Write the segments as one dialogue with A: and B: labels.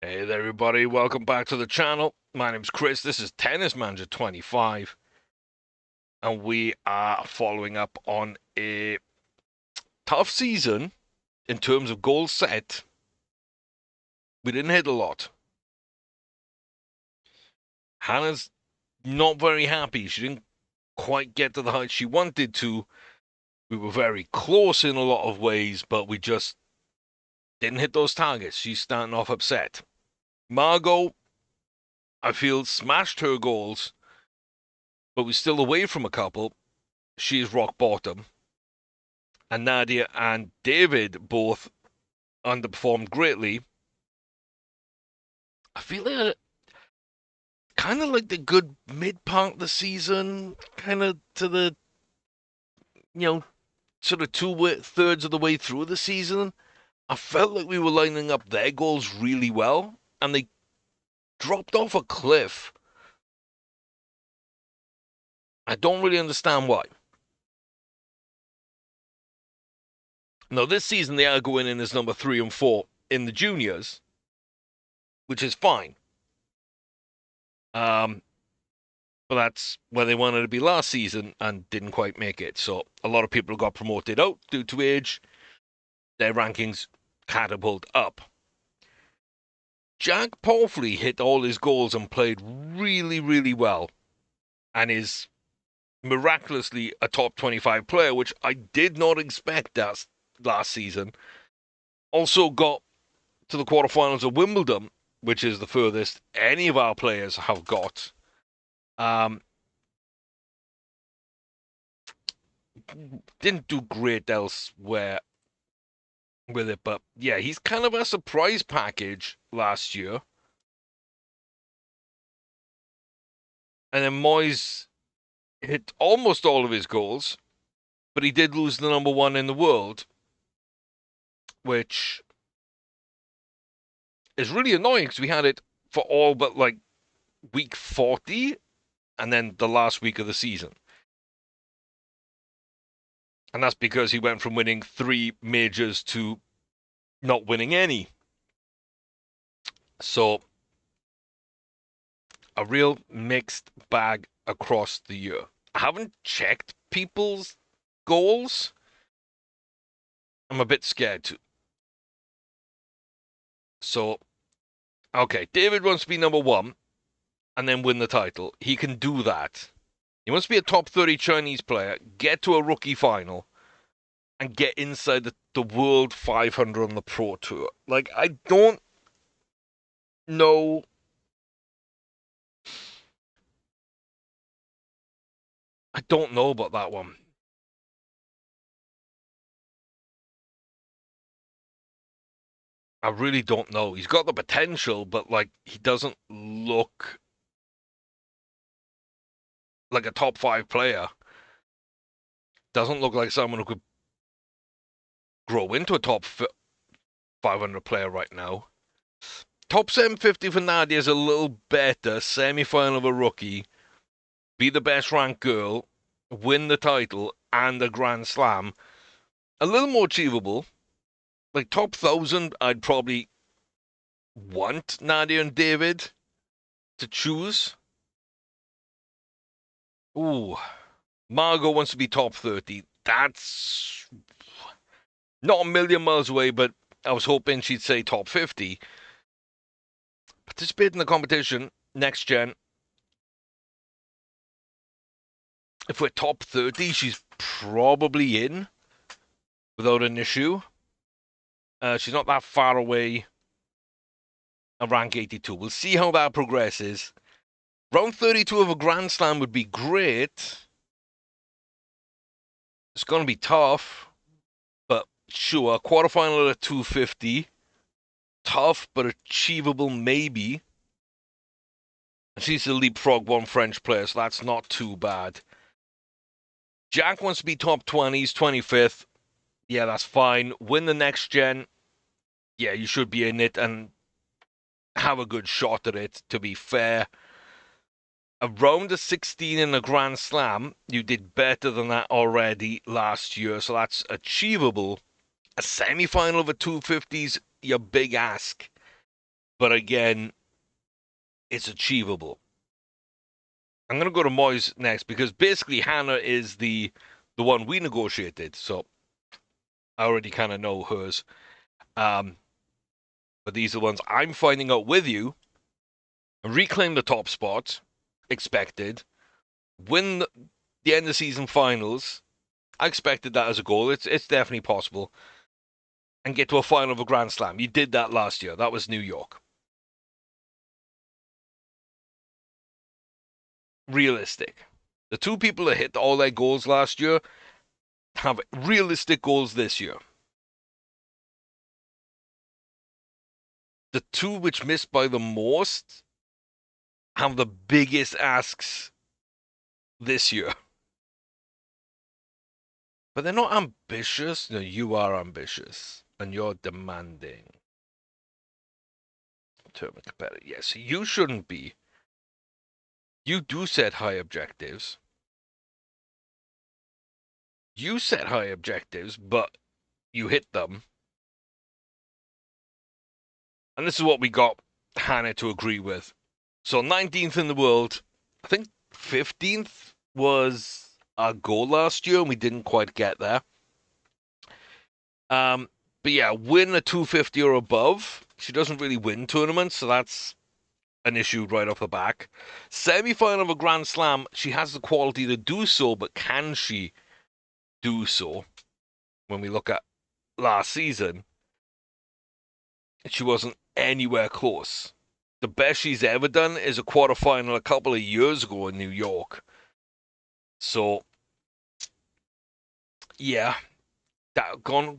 A: Hey there, everybody. Welcome back to the channel. My name's Chris. This is Tennis Manager 25. And we are following up on a tough season in terms of goals set. We didn't hit a lot. Hannah's not very happy. She didn't quite get to the height she wanted to. We were very close in a lot of ways, but we just didn't hit those targets. She's starting off upset. Margot, I feel, smashed her goals, but we're still away from a couple. She is rock bottom. And Nadia and David both underperformed greatly. I feel like kind of like the good mid part of the season, kind of to the, sort of thirds of the way through the season. I felt like we were lining up their goals really well, and they dropped off a cliff. I don't really understand why. Now, this season they are going in as number 3 and 4 in the juniors, which is fine. But that's where they wanted to be last season and didn't quite make it. So a lot of people got promoted out due to age. Their rankings catapult up. Jack Palfrey hit all his goals and played really, really well, and is miraculously a top 25 player, which I did not expect that last season. Also got to the quarterfinals of Wimbledon, which is the furthest any of our players have got. Didn't do great elsewhere with it, but yeah, he's kind of a surprise package last year. And then Moise hit almost all of his goals, but he did lose the number 1 in the world, which is really annoying because we had it for all but like week 40 and then the last week of the season. And that's because he went from winning 3 majors to not winning any. So, a real mixed bag across the year. I haven't checked people's goals. I'm a bit scared to. So, okay, David wants to be number 1 and then win the title. He can do that. He wants to be a top 30 Chinese player, get to a rookie final, and get inside the World 500 on the Pro Tour. Like, I don't know. I don't know about that one. I really don't know. He's got the potential, but like he doesn't look like a top 5 player. Doesn't look like someone who could grow into a top 500 player right now. Top 750 for Nadia is a little better. Semi-final of a rookie. Be the best ranked girl. Win the title and a Grand Slam. A little more achievable. Like top 1,000, I'd probably want Nadia and David to choose. Ooh, Margot wants to be top 30. That's not a million miles away, but I was hoping she'd say top 50. Participate in the competition next gen. If we're top 30, she's probably in without an issue. She's not that far away of rank 82. We'll see how that progresses. Round 32 of a Grand Slam would be great. It's going to be tough, but sure. Quarterfinal at 250. Tough, but achievable, maybe. She's to leapfrog 1 French player, so that's not too bad. Jack wants to be top 20s, 25th. Yeah, that's fine. Win the next gen. Yeah, you should be in it and have a good shot at it, to be fair. Around a 16 in a Grand Slam, you did better than that already last year, so that's achievable. A semi-final of a 250's your big ask. But again, it's achievable. I'm gonna go to Moise next because basically Hannah is the one we negotiated, so I already kind of know hers. Um, but these are the ones I'm finding out with you. Reclaim the top spot, expected. Win the end of season finals. I expected that as a goal. It's definitely possible. And get to a final of a Grand Slam. You did that last year. That was New York. Realistic. The two people that hit all their goals last year have realistic goals this year. The two which missed by the most have the biggest asks this year. But they're not ambitious. No, you are ambitious. And you're demanding. Tournament competitor. Yes, you shouldn't be. You do set high objectives. You set high objectives, but you hit them. And this is what we got Hannah to agree with. So 19th in the world. I think 15th was our goal last year, and we didn't quite get there. But yeah, win a 250 or above. She doesn't really win tournaments, so that's an issue right off the back. Semi-final of a Grand Slam. She has the quality to do so, but can she do so? When we look at last season, she wasn't anywhere close. The best she's ever done is a quarterfinal a couple of years ago in New York. So, yeah, that gonna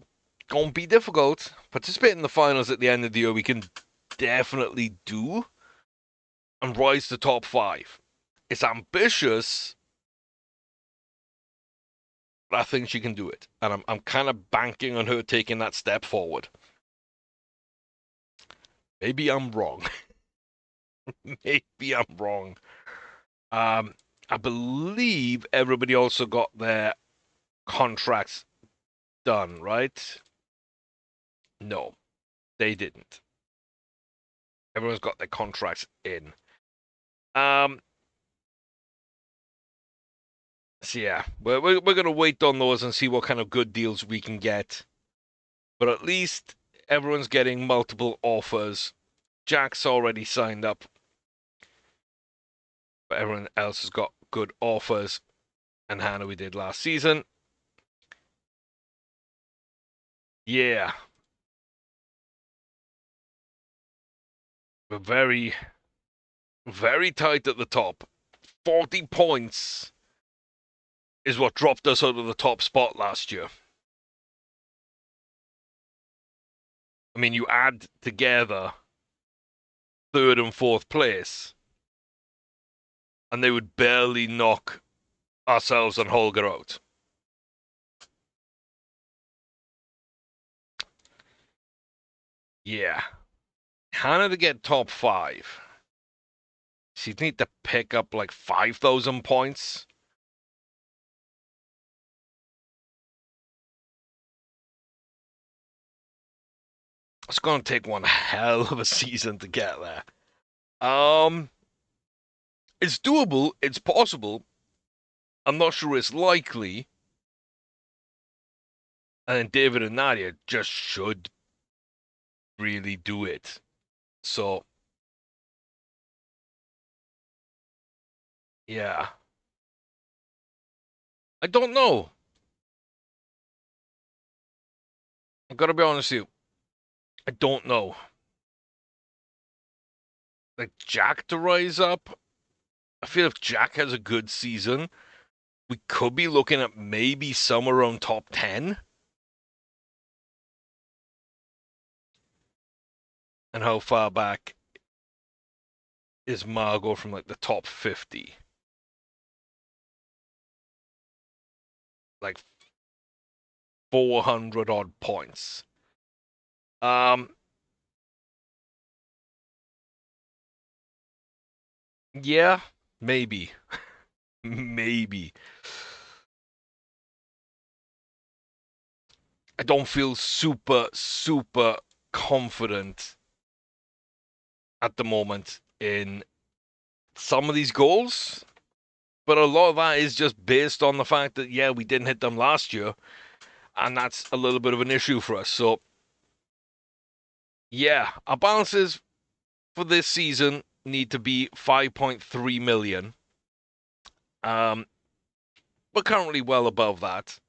A: be difficult. Participate in the finals at the end of the year, we can definitely do and rise to top 5. It's ambitious, but I think she can do it. And I'm kind of banking on her taking that step forward. Maybe I'm wrong. Maybe I'm wrong. I believe everybody also got their contracts done, right? No, they didn't. Everyone's got their contracts in. Um, so yeah, we're gonna wait on those and see what kind of good deals we can get. But at least everyone's getting multiple offers. Jack's already signed up, but everyone else has got good offers. And Hannah we did last season. Yeah, we're very, very tight at the top. 40 points is what dropped us out of the top spot last year. I mean, you add together third and fourth place, and they would barely knock ourselves and Holger out. Yeah. Hannah to get top 5. She'd need to pick up like 5,000 points. It's going to take one hell of a season to get there. It's doable. It's possible. I'm not sure it's likely. And then David and Nadia just should really do it. So, yeah. I don't know. I gotta be honest with you. I don't know. Like Jack to rise up. I feel if Jack has a good season, we could be looking at maybe somewhere around top 10. And how far back is Margot from like the top 50? Like 400 odd points. Um, yeah, maybe. Maybe. I don't feel super, super confident at the moment in some of these goals, but a lot of that is just based on the fact that, yeah, we didn't hit them last year, and that's a little bit of an issue for us. So, yeah, our balances for this season need to be 5.3 million. We're currently well above that.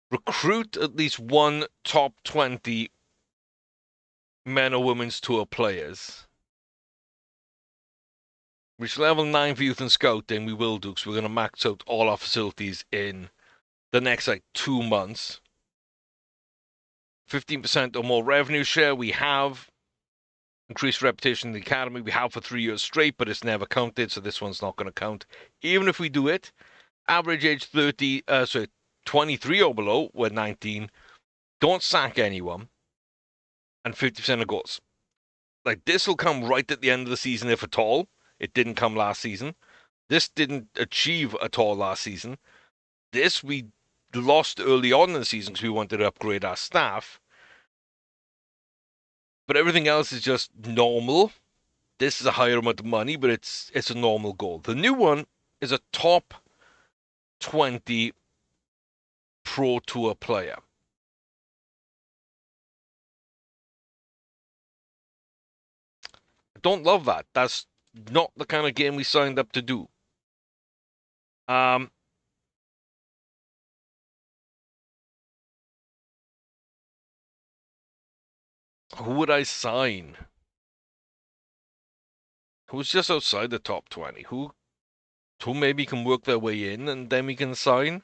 A: Recruit at least one top 20 men or women's tour players. Reach level 9 for youth and scouting. We will do, because we're going to max out all our facilities in the next 2 months. 15% or more revenue share. We have increased reputation in the academy. We have for 3 years straight, but it's never counted, so this one's not going to count. Even if we do it, average age 23 or below, we're 19. Don't sack anyone. And 50% of goals. This will come right at the end of the season, if at all. It didn't come last season. This didn't achieve at all last season. This we lost early on in the season because we wanted to upgrade our staff. But everything else is just normal. This is a higher amount of money, but it's a normal goal. The new one is a top 20 Pro Tour player. I don't love that. That's not the kind of game we signed up to do. Who would I sign? Who's just outside the top 20? Who maybe can work their way in and then we can sign?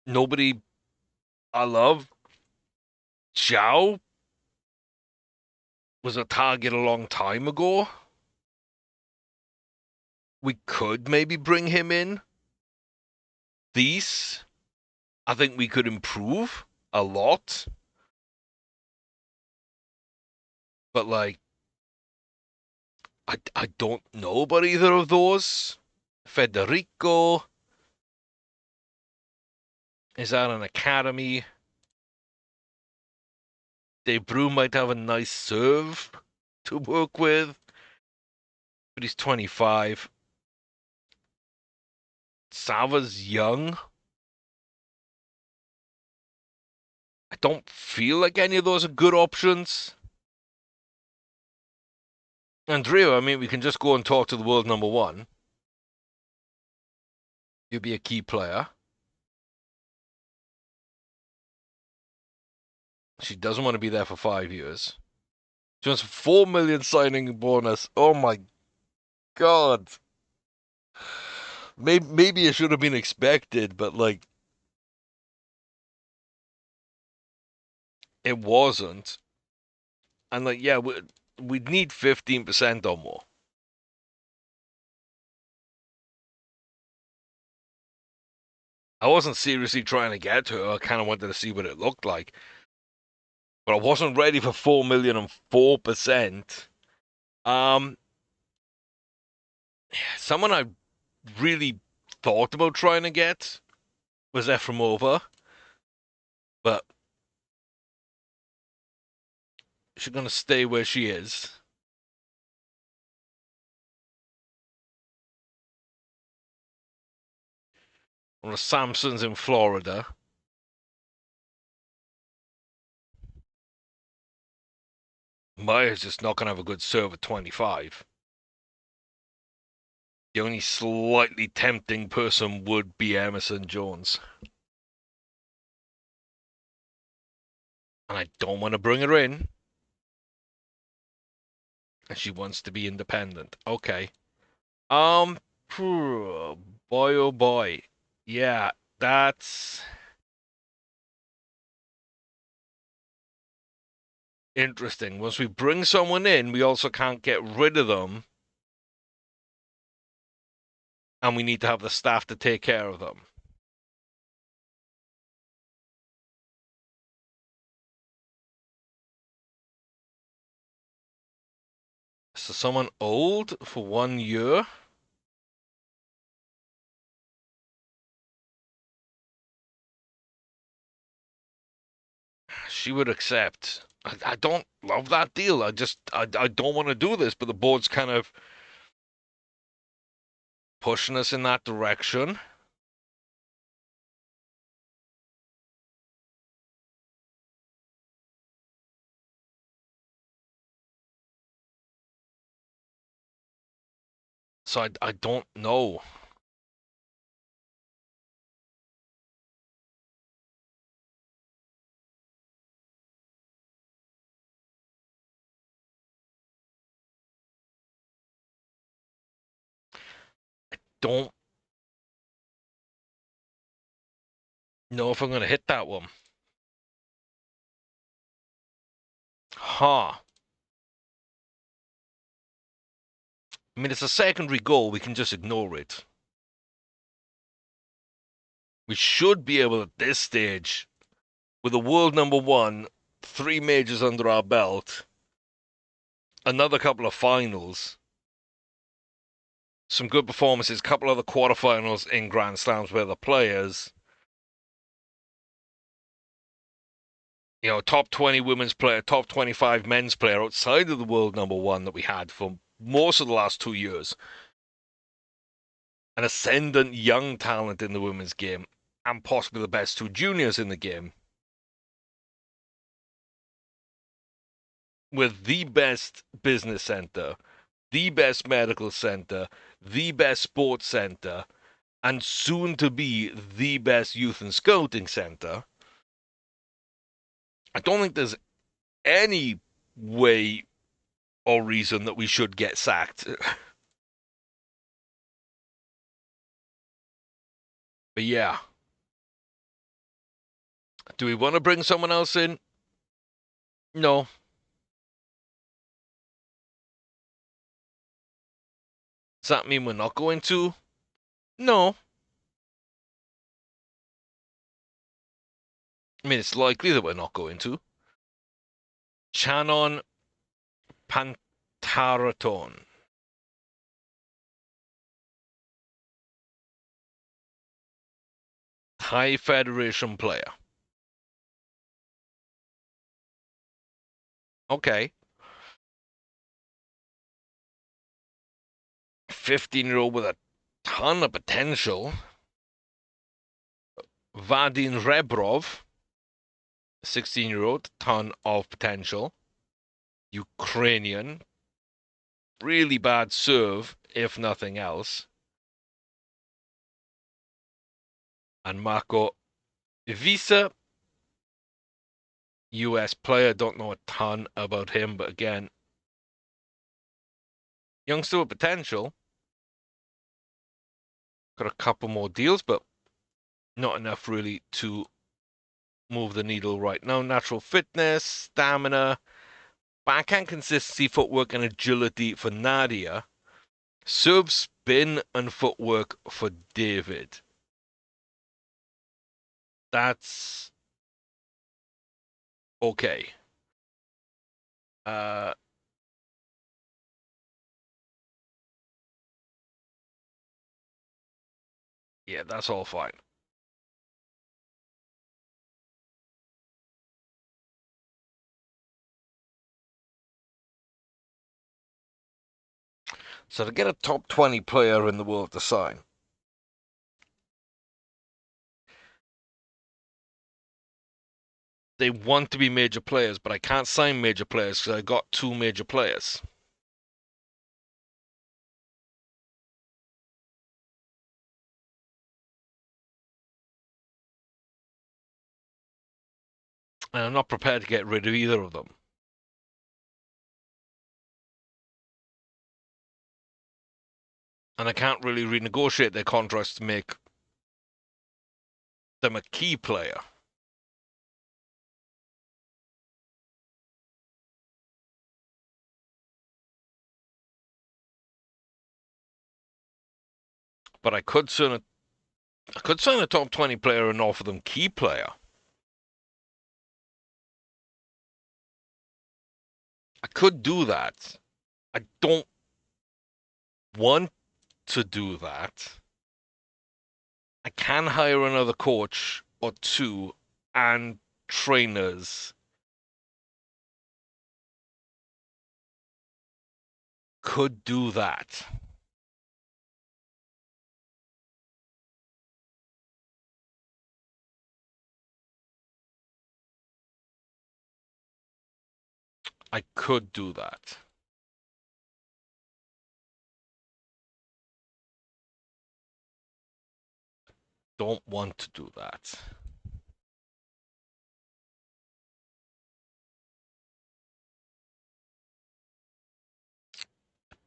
A: Nobody I love. Zhao was a target a long time ago. We could maybe bring him in. These, I think we could improve a lot. But I don't know about either of those. Federico is at an academy. Dave Brew might have a nice serve to work with, but he's 25. Sava's young. I don't feel like any of those are good options. Andrea, I mean, we can just go and talk to the world number one. You'll be a key player. She doesn't want to be there for 5 years. She wants a 4 million signing bonus. Oh my god. Maybe it should have been expected, but it wasn't. And yeah, we'd need 15% or more. I wasn't seriously trying to get to her. I kind of wanted to see what it looked like. But I wasn't ready for 4 million and 4%. Someone I really thought about trying to get was Ep40, but she's going to stay where she is. One of Samson's in Florida. Moise just not going to have a good serve at 25. The only slightly tempting person would be Emerson Jones. And I don't want to bring her in. And she wants to be independent. Okay. Boy oh boy. Yeah, that's interesting. Once we bring someone in, we also can't get rid of them. And we need to have the staff to take care of them. So someone old for 1 year. She would accept. I don't love that deal. I don't want to do this, but the board's kind of pushing us in that direction. So I don't know. Don't know if I'm going to hit that one. Huh. I mean, it's a secondary goal. We can just ignore it. We should be able at this stage, with the world number one, 3 majors under our belt, another couple of finals, some good performances, couple of the quarterfinals in Grand Slams where the players, top 20 women's player, top 25 men's player outside of the world number one that we had for most of the last 2 years. An ascendant young talent in the women's game, and possibly the best 2 juniors in the game. With the best business center, the best medical center, the best sports center, and soon to be the best youth and scouting center. I don't think there's any way or reason that we should get sacked. But yeah. Do we want to bring someone else in? No. Does that mean we're not going to? No. I mean, it's likely that we're not going to. Channon Pantaraton. Thai Federation player. Okay. 15-year-old with a ton of potential. Vadim Rebrov, 16-year-old, ton of potential. Ukrainian. Really bad serve, if nothing else. And Marco Visa, US player. Don't know a ton about him, but again, youngster with potential. Got a couple more deals, but not enough really to move the needle right now. Natural fitness, stamina, backhand consistency, footwork, and agility for Nadia. Serve, spin, and footwork for David. That's okay. Yeah, that's all fine. So to get a top 20 player in the world to sign, they want to be major players, but I can't sign major players because I got 2 major players. And I'm not prepared to get rid of either of them. And I can't really renegotiate their contracts to make them a key player. But I could sign a top 20 player and offer them key player. I could do that. I don't want to do that. I can hire another coach or 2 and trainers could do that. I could do that. Don't want to do that.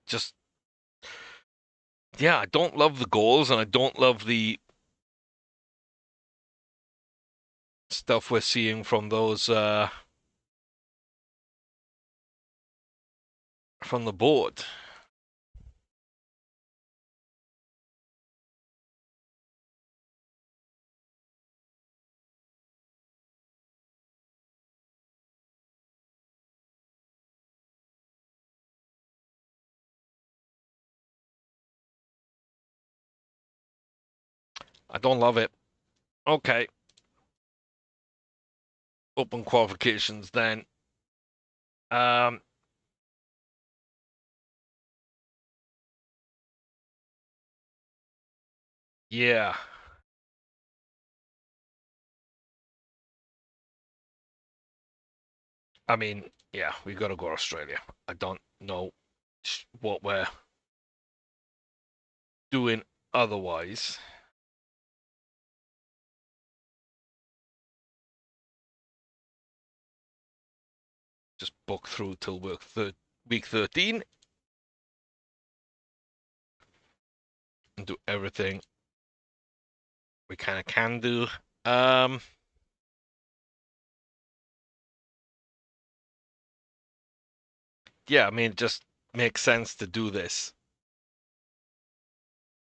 A: Just, yeah, I don't love the goals, and I don't love the stuff we're seeing from those from the board. I don't love it. Okay. Open qualifications then. Um, yeah. I mean, yeah, we got to go to Australia. I don't know what we're doing otherwise. Just book through till week 13 and do everything we kind of can do. Um, yeah, I mean, it just makes sense to do this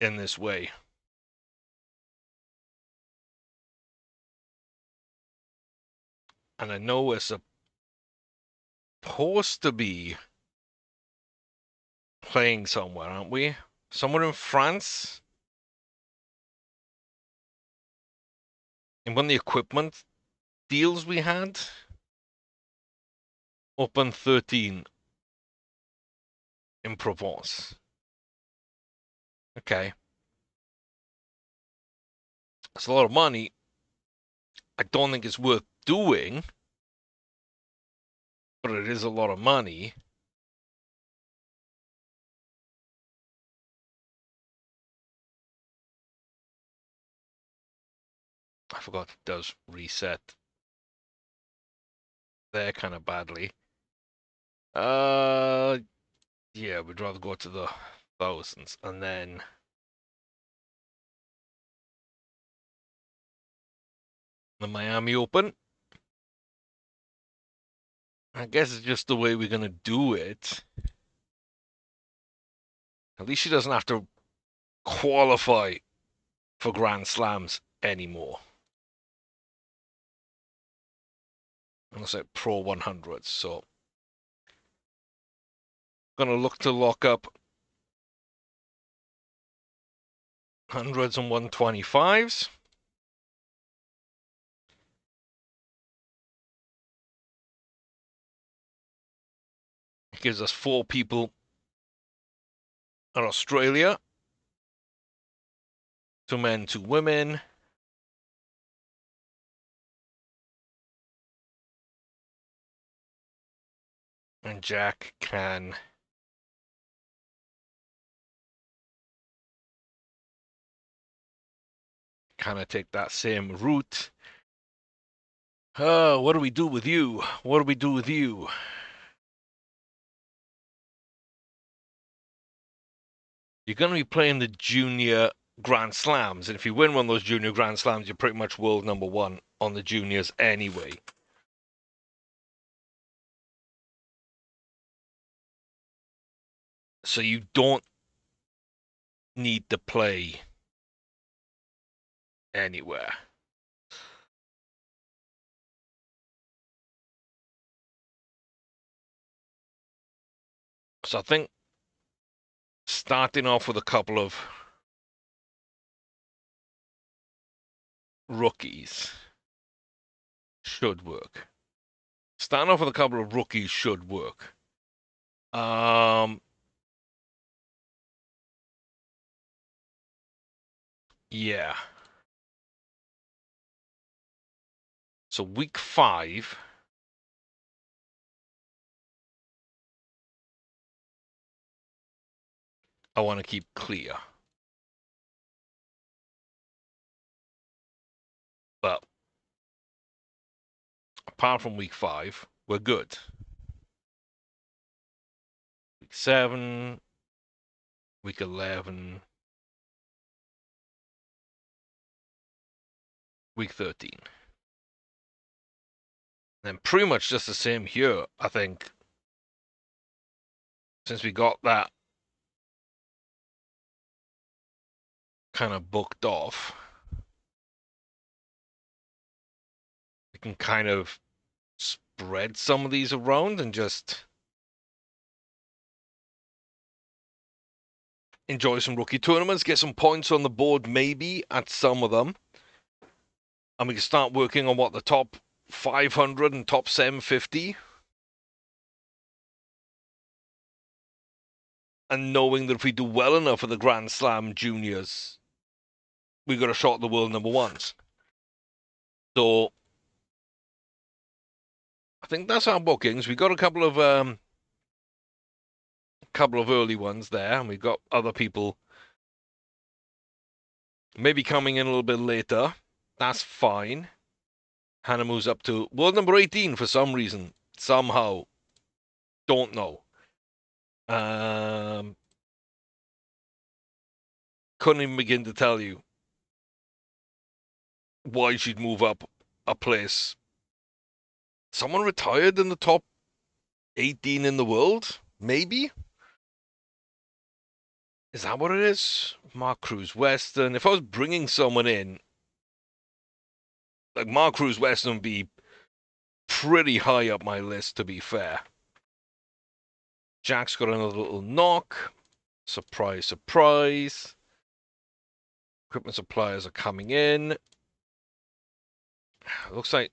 A: in this way. And I know we're supposed to be playing somewhere, aren't we? Somewhere in France? In one of the equipment deals we had? Open 13 in Provence. Okay. It's a lot of money. I don't think it's worth doing, but it is a lot of money. I forgot it does reset there kind of badly. Uh, yeah, we'd rather go to the thousands and then the Miami Open. I guess it's just the way we're gonna do it. At least she doesn't have to qualify for Grand Slams anymore. Unless like Pro 100s. So, gonna look to lock up hundreds and 125s. It gives us 4 people in Australia. 2 men, 2 women. And Jack can kind of take that same route. What do we do with you? What do we do with you? You're going to be playing the junior Grand Slams, and if you win one of those junior Grand Slams, you're pretty much world number 1 on the juniors anyway. So you don't need to play anywhere. So I think starting off with a couple of rookies should work. Starting off with a couple of rookies should work. Yeah. So week 5. I want to keep clear. But apart from week 5, we're good. Week 7, week 11, week 13. And pretty much just the same here, I think, since we got that kind of booked off. We can kind of spread some of these around and just enjoy some rookie tournaments, get some points on the board maybe at some of them. And we can start working on what the top 500 and top 750. And knowing that if we do well enough at the Grand Slam Juniors, we got a shot at the world number ones. So I think that's our bookings. We got a couple of early ones there, and we got other people maybe coming in a little bit later. That's fine. Hannah moves up to world number 18 for some reason. Somehow. Don't know. Couldn't even begin to tell you why she'd move up a place. Someone retired in the top 18 in the world? Maybe? Is that what it is? Mark Cruz Western. If I was bringing someone in, like Mark Cruz Western would be pretty high up my list, to be fair. Jack's got another little knock. Surprise, surprise. Equipment suppliers are coming in. Looks like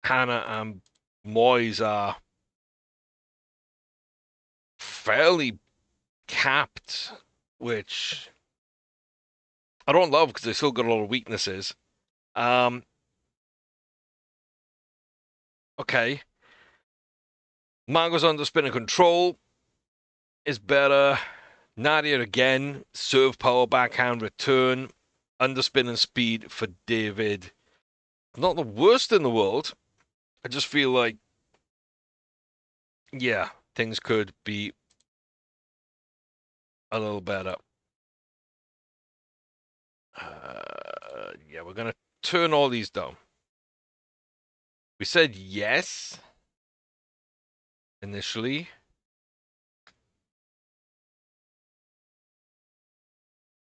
A: Hannah and Moise are fairly capped, which I don't love because they still got a lot of weaknesses. Okay. Margot's under spin and control is better. Nadia again, serve power backhand return, underspin and speed for David. Not the worst in the world. I just feel like, yeah, things could be a little better. Yeah, we're gonna turn all these down. We said yes initially.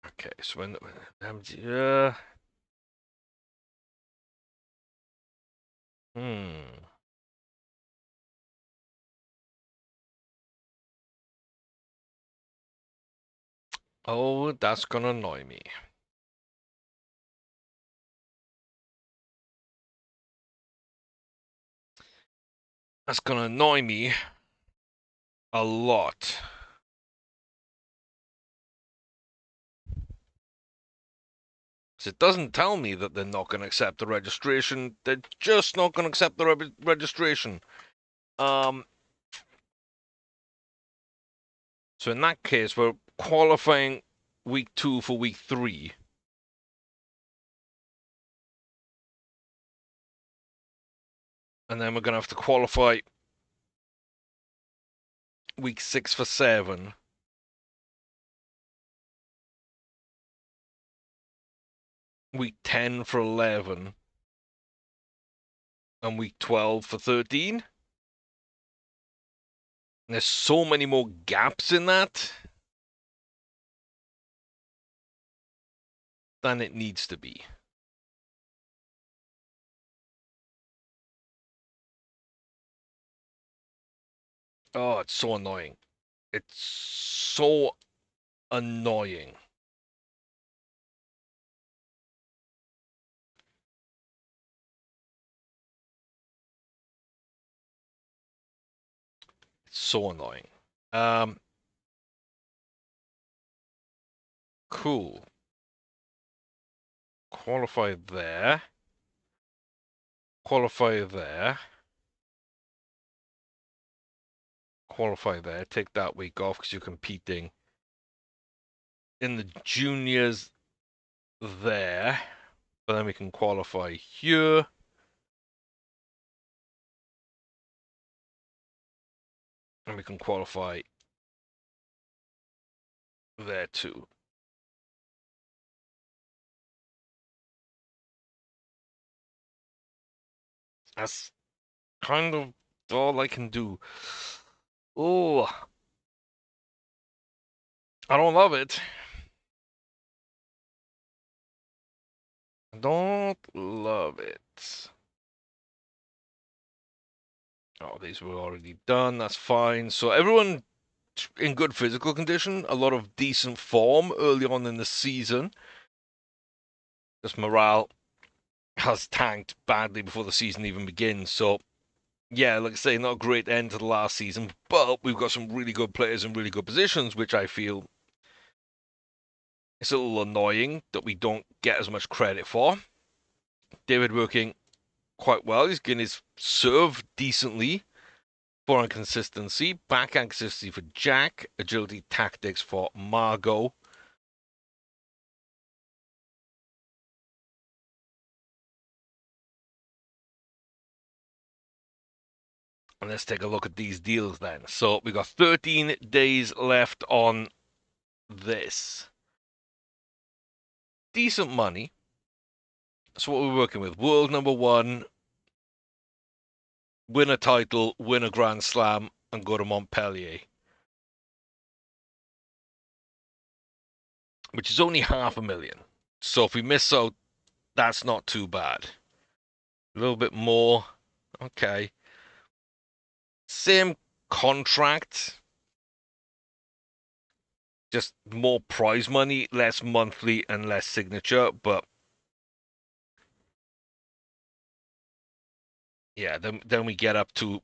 A: Okay, so when hmm. Oh, that's gonna annoy me. That's gonna annoy me a lot. Because it doesn't tell me that they're not going to accept the registration. They're just not going to accept the registration. So in that case, we're qualifying week 2 for week 3. And then we're going to have to qualify week 6 for 7. Week 10 for 11. And week 12 for 13. And there's so many more gaps in that than it needs to be. Oh, it's so annoying. It's so annoying. It's so annoying. Cool. qualify there. Qualify there. Qualify there. Take that week off because you're competing in the juniors there. But then we can qualify here. And we can qualify there too. That's kind of all I can do. Oh, I don't love it. I don't love it. Oh, these were already done. That's fine. So everyone in good physical condition, a lot of decent form early on in the season. Just morale has tanked badly before the season even begins. So, yeah, like I say, not a great end to the last season, but we've got some really good players in really good positions, which I feel is a little annoying that we don't get as much credit for. David working quite well. He's getting his serve decently. Forehand consistency, backhand consistency for Jack, agility tactics for Margot. And let's take a look at these deals then. So we got 13 days left on this. Decent money. So what we're working with, world number 1, win a title, win a Grand Slam, and go to Montpellier. Which is only 500,000. So if we miss out, that's not too bad. A little bit more. Okay. Same contract. Just more prize money, less monthly and less signature, but yeah, then we get up to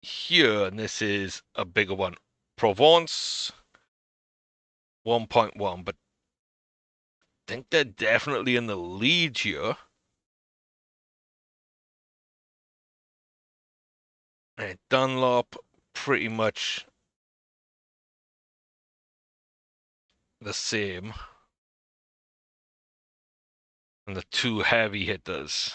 A: here, and this is a bigger one. Provence, 1.1, but I think they're definitely in the lead here. And Dunlop, pretty much the same. And the two heavy hitters.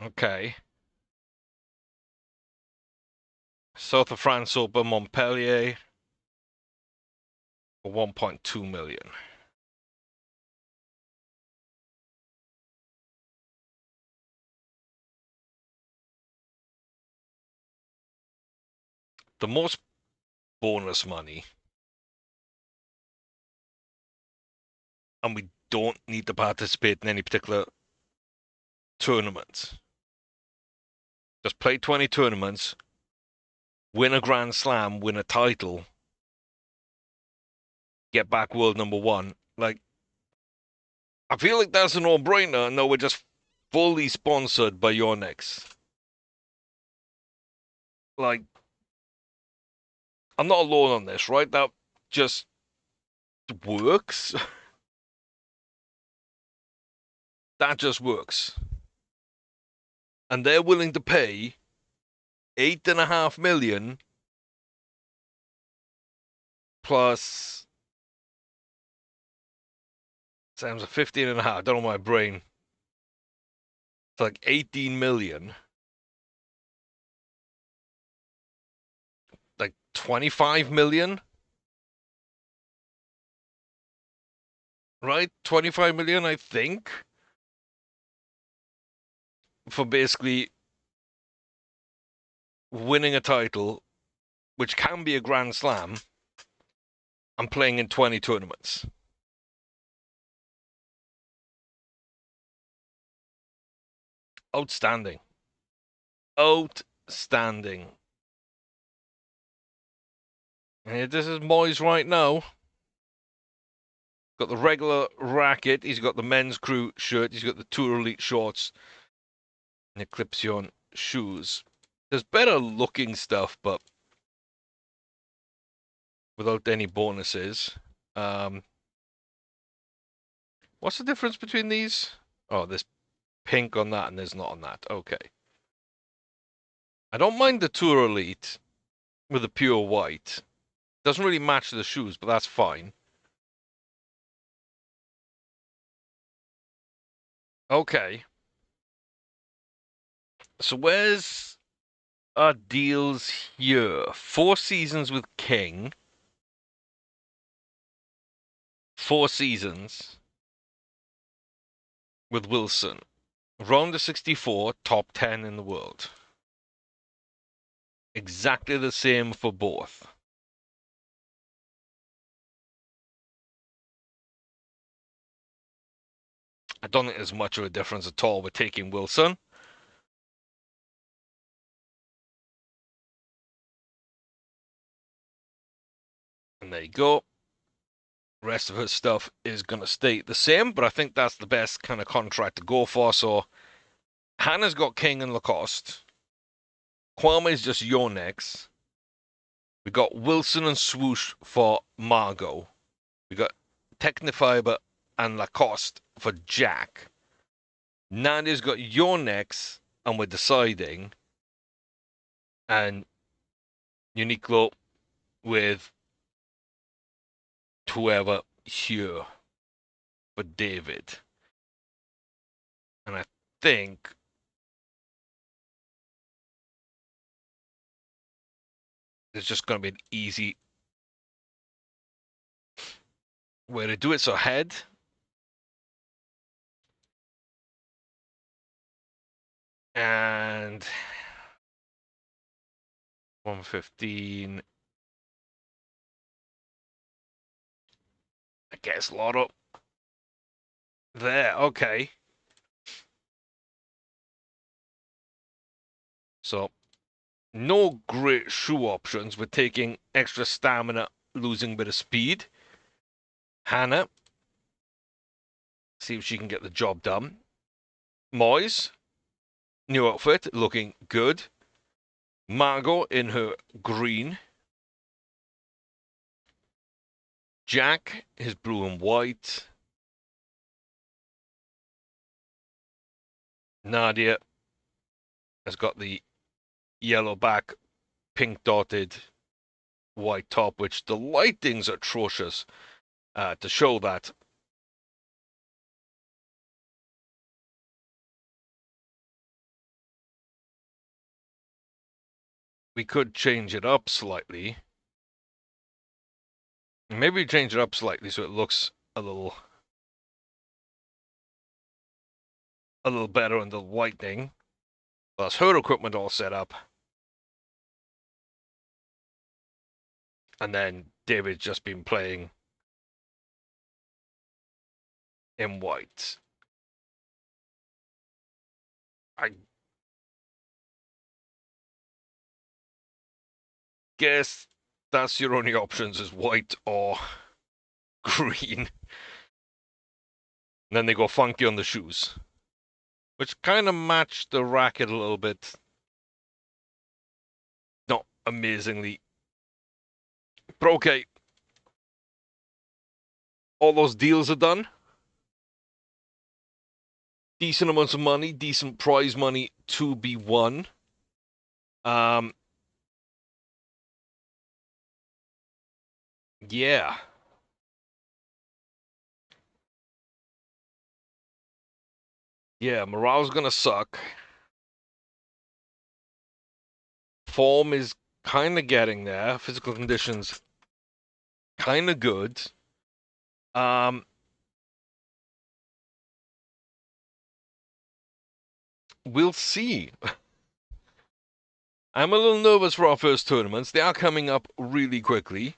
A: Okay. South of France Open, Montpellier, for 1.2 million. The most bonus money, and we don't need to participate in any particular tournaments. Just play 20 tournaments, win a Grand Slam, win a title, get back world number 1. Like, I feel like that's a no-brainer. No, we're just fully sponsored by Yonex. Like, I'm not alone on this, right? That just works. That just works. And they're willing to pay 8.5 million plus Sam's a 15.5. I don't know my brain. It's like 18 million. Like 25 million. Right? 25 million, I think. For basically winning a title, which can be a Grand Slam, and playing in 20 tournaments. Outstanding. Outstanding. And this is Moise right now. Got the regular racket. He's got the men's crew shirt. He's got the Tour Elite shorts and Eclipsion shoes. There's better looking stuff, but without any bonuses. What's the difference between these? Oh, there's pink on that and there's not on that. Okay. I don't mind the Tour Elite with the pure white. Doesn't really match the shoes, but that's fine. Okay. So where's our deals here? 4 seasons with King. 4 seasons with Wilson. Round of 64, top 10 in the world. Exactly the same for both. I don't think there's much of a difference at all with taking Wilson. And there you go. Rest of her stuff is going to stay the same, but I think that's the best kind of contract to go for. So Hannah's got King and Lacoste. Kwame's just Yonex. We got Wilson and Swoosh for Margot. We got Technifiber and Lacoste for Jack. Nadia's got Yonex, and we're deciding. And Uniqlo with whoever here for David. And I think it's just going to be an easy way to do it. So head. And 115. I guess Lotto. There, okay. So, no great shoe options. We're taking extra stamina, losing a bit of speed. Hannah. See if she can get the job done. Moise. New outfit, looking good. Margot in her green. Jack, his blue and white. Nadia has got the yellow back, pink dotted white top, which the lighting's atrocious to show that. We could change it up slightly. Maybe change it up slightly so it looks a little better in the lighting. Plus her equipment all set up. And then David's just been playing in white. I guess that's your only options is white or green. And then they go funky on the shoes, which kind of match the racket a little bit. Not amazingly. But okay. All those deals are done. Decent amounts of money, decent prize money to be won. Yeah. Yeah, morale's gonna suck. Form is kind of getting there. Physical conditions kind of good. We'll see. I'm a little nervous for our first tournaments. They are coming up really quickly.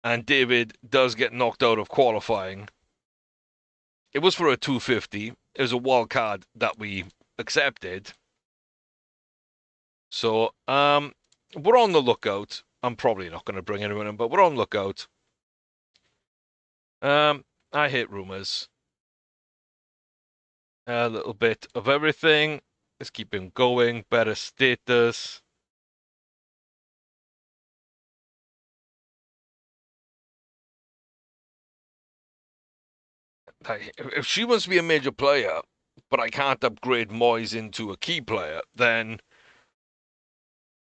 A: And David does get knocked out of qualifying. It was for a 250. It was a wild card that we accepted. So, we're on the lookout. I'm probably not going to bring anyone in, but we're on lookout. I hate rumors. A little bit of everything. Let's keep him going. Better status. Like, if she wants to be a major player, but I can't upgrade Moise into a key player, then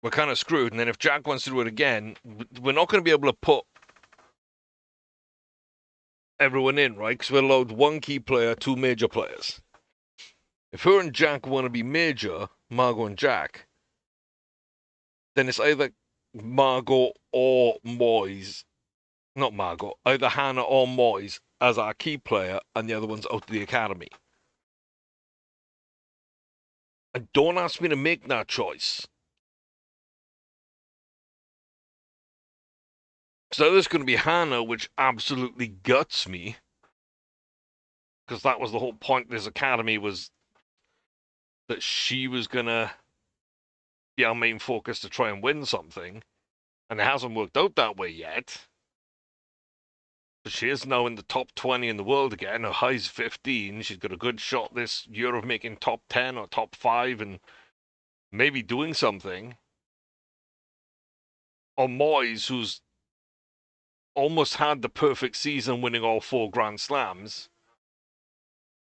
A: we're kind of screwed. And then if Jack wants to do it again, we're not going to be able to put everyone in, right? Because we're allowed one key player, two major players. If her and Jack want to be major, Margot and Jack, then it's either Margot or Moise. Not Margot, either Hannah or Moise as our key player, and the other one's out of the academy. And don't ask me to make that choice. So there's going to be Hannah, which absolutely guts me, because that was the whole point of this academy, was that she was going to be our main focus to try and win something, and it hasn't worked out that way yet. But she is now in the top 20 in the world again. Her high's 15. She's got a good shot this year of making top 10 or top 5 and maybe doing something. Or Moise, who's almost had the perfect season, winning all 4 Grand Slams,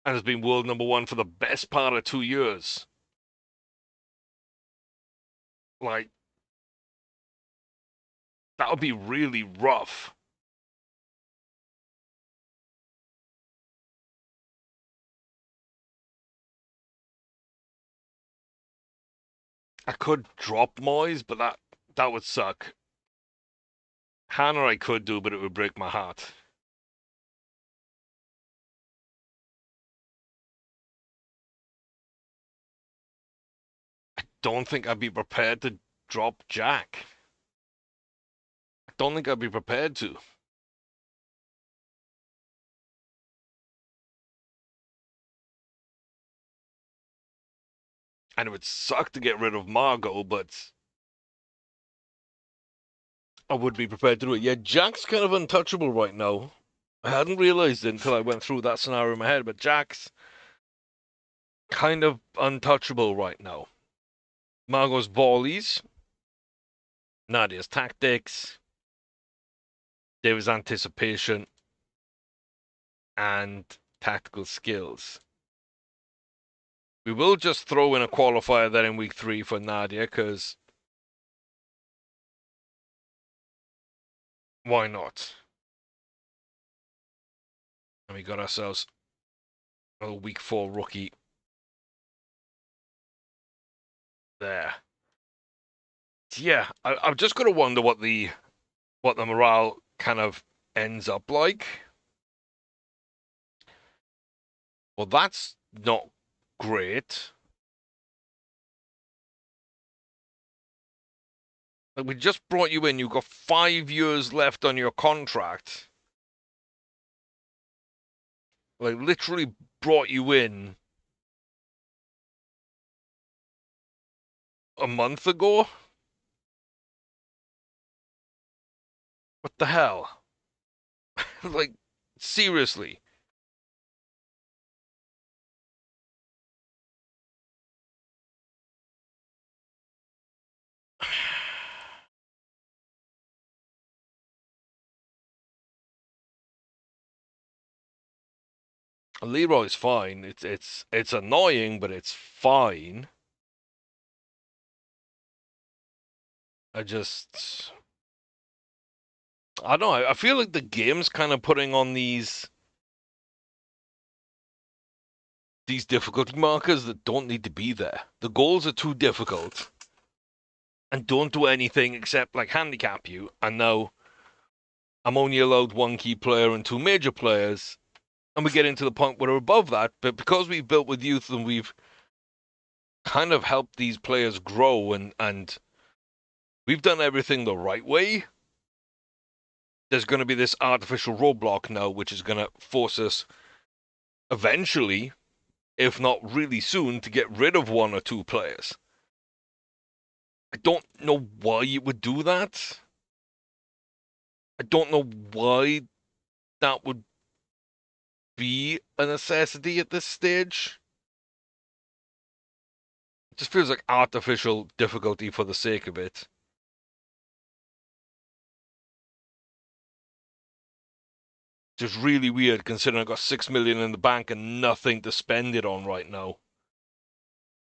A: and has been world number 1 for the best part of 2 years. Like, that would be really rough. I could drop Moise, but that would suck. Hannah I could do, but it would break my heart. Don't think I'd be prepared to drop Jack. I don't think I'd be prepared to. And it would suck to get rid of Margot, but I would be prepared to do it. Yeah, Jack's kind of untouchable right now. I hadn't realized it until I went through that scenario in my head, but Jack's kind of untouchable right now. Margot's volleys, Nadia's tactics, David's anticipation, and tactical skills. We will just throw in a qualifier there in week 3 for Nadia, because why not? And we got ourselves a week 4 rookie there. Yeah, I've just got to wonder what the morale kind of ends up like. Well, that's not great. Like, we just brought you in. You've got 5 years left on your contract. Like, literally brought you in a month ago. What the hell? Like, seriously. Leroy's fine. It's annoying, but it's fine. I don't know. I feel like the game's kind of putting on these difficulty markers that don't need to be there. The goals are too difficult and don't do anything except like handicap you. And now I'm only allowed 1 key player and 2 major players, and we're getting to the point where we're above that. But because we've built with youth and we've kind of helped these players grow and we've done everything the right way, there's going to be this artificial roadblock now, which is going to force us eventually, if not really soon, to get rid of 1 or 2 players. I don't know why you would do that. I don't know why that would be a necessity at this stage. It just feels like artificial difficulty for the sake of it. Just really weird considering I got 6 million in the bank and nothing to spend it on right now.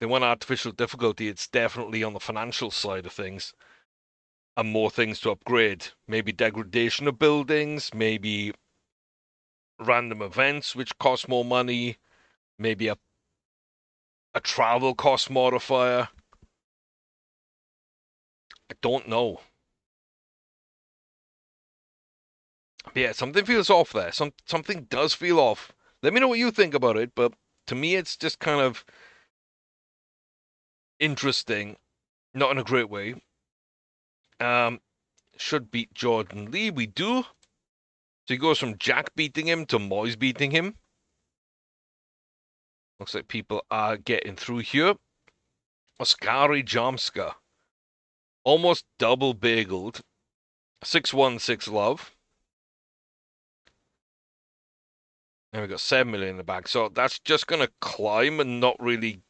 A: They want artificial difficulty, it's definitely on the financial side of things. And more things to upgrade. Maybe degradation of buildings, maybe random events which cost more money, maybe a travel cost modifier. I don't know. But yeah, something feels off there. Something does feel off. Let me know what you think about it, but to me it's just kind of interesting, not in a great way. Should beat Jordan Lee. We do. So he goes from Jack beating him to Moise beating him. Looks like people are getting through here. Oskari Jomska. Almost double bageled. 616 love. And we got 7 million in the back. So that's just going to climb and not really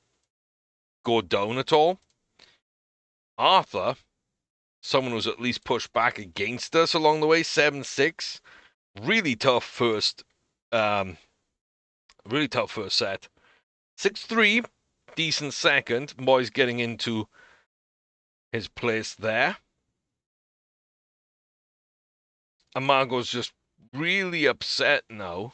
A: go down at all. Arthur, someone who's at least pushed back against us along the way, 7-6. Really tough first. Really tough first set. 6-3, decent second. Moise getting into his place there. Amago's just really upset now.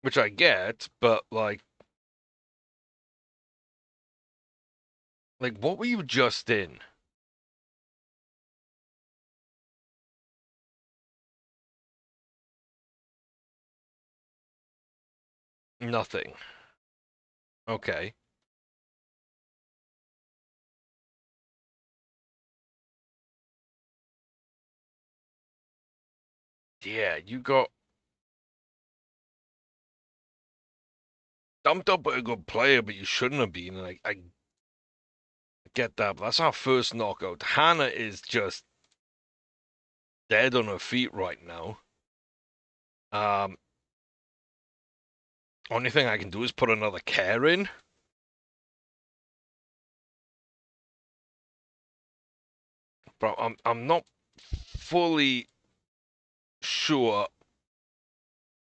A: Which I get, but like what were you just in? Nothing. Okay. Yeah, you got dumped up by a good player, but you shouldn't have been. Like I get that, but that's our first knockout. Hannah is just dead on her feet right now. Only thing I can do is put another care in. But I'm not fully sure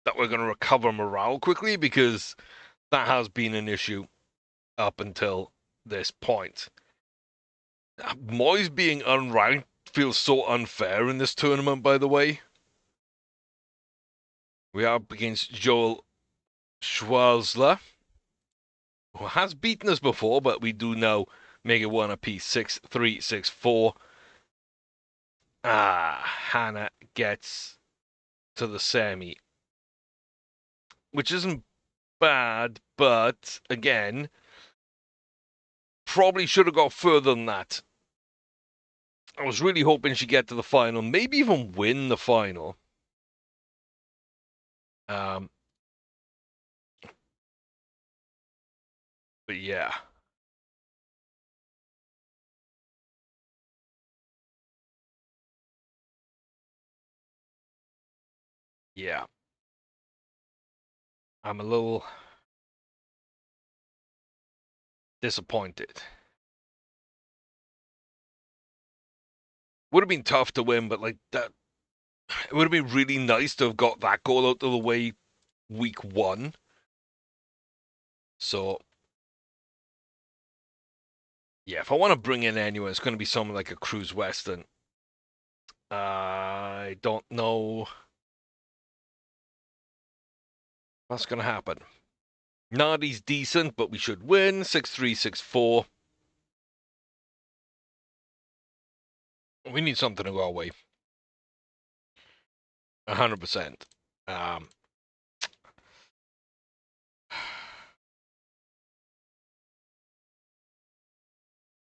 A: that we're going to recover morale quickly because that has been an issue up until this point. Moise being unranked feels so unfair in this tournament, by the way. We are up against Joel Schwarzler, who has beaten us before, but we do now make it one apiece. 6-3, 6-4. Hannah gets to the semi, which isn't bad, but again, probably should have got further than that. I was really hoping she'd get to the final, maybe even win the final. But yeah. Yeah. I'm a little disappointed. Would have been tough to win, but like that, it would have been really nice to have got that goal out of the way week 1. So yeah, if I want to bring in anyone, it's going to be someone like a Cruise Western. I don't know what's going to happen. Nardi's decent, but we should win. 6-3, 6-4. We need something to go our way. 100%.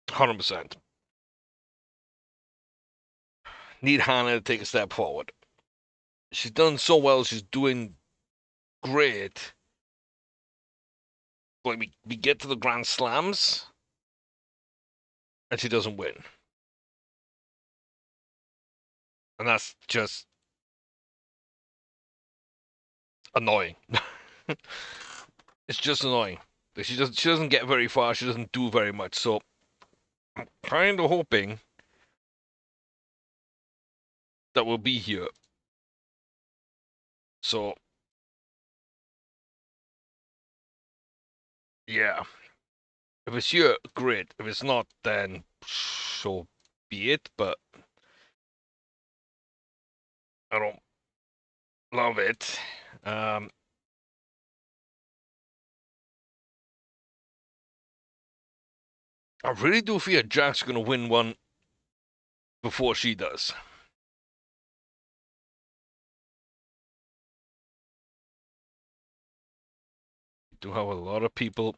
A: 100%. Need Hannah to take a step forward. She's done so well. She's doing great. But we get to the Grand Slams, and she doesn't win. And that's just annoying. It's just annoying. She doesn't get very far. She doesn't do very much. So I'm kind of hoping that will be here. So, yeah. If it's here, great. If it's not, then so be it. But I don't love it. I really do fear Jack's going to win one before she does. We do have a lot of people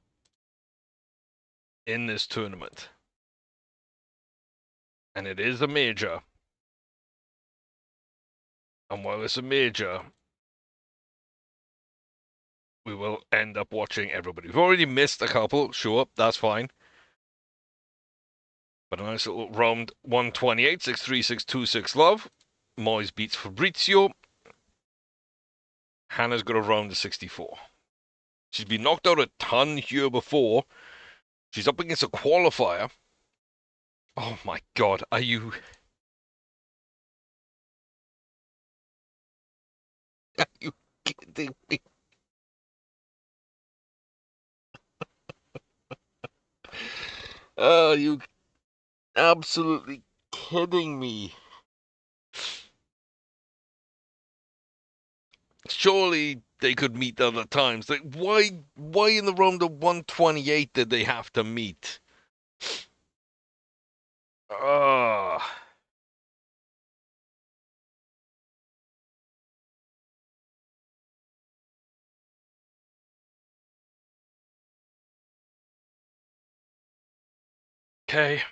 A: in this tournament. And it is a major. And while it's a major, we will end up watching everybody. We've already missed a couple, sure, that's fine. But a nice little round 128, 6-3, 6-2, 6 love. Moise beats Fabrizio. Hannah's got a round of 64. She's been knocked out a ton here before. She's up against a qualifier. Oh my god, are you... Are you kidding me? Are you absolutely kidding me? Surely they could meet other times. Like, why in the round of 128 did they have to meet? Ah. Okay.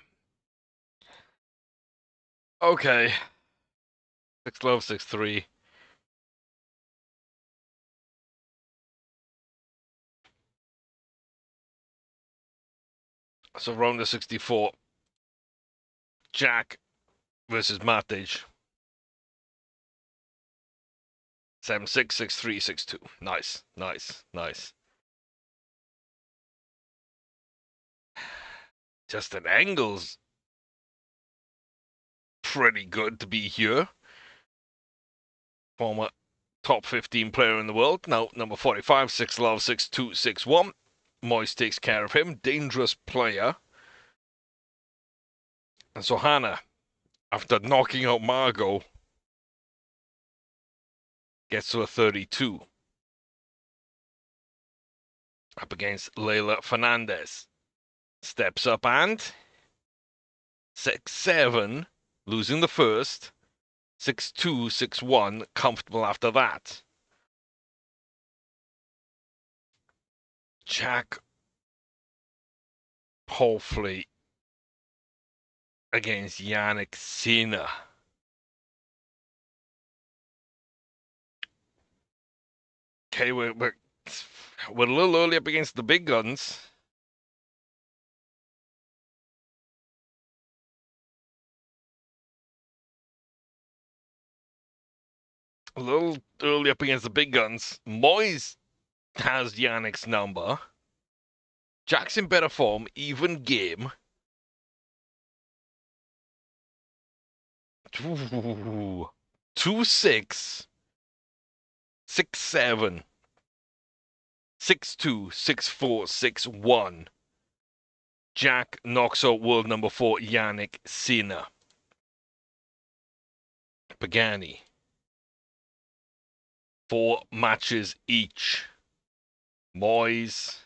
A: Okay. 6 love, 6-3. So round of 64. Jack versus Matage. 7-6, 6-3, 6-2. Nice, nice, nice. Just an angle's pretty good to be here. Former top 15 player in the world. Now, number 45, 6 love, 6-2, 6-1. Moise takes care of him. Dangerous player. And so Hannah, after knocking out Margot, gets to a 32. Up against Leila Fernandez. Steps up and 6-7, losing the first. 6-2, 6-1, comfortable after that. Jack hopefully against Yannick Sinner. Okay, we're a little early up against the big guns. A little early up against the big guns. Moise has Yannick's number. Jack's in better form, even game. Ooh. 2-6. 6-7. 6-2, 6-4, 6-1. Jack knocks out world number 4, Yannick Sinner. Pagani. 4 matches each. Moise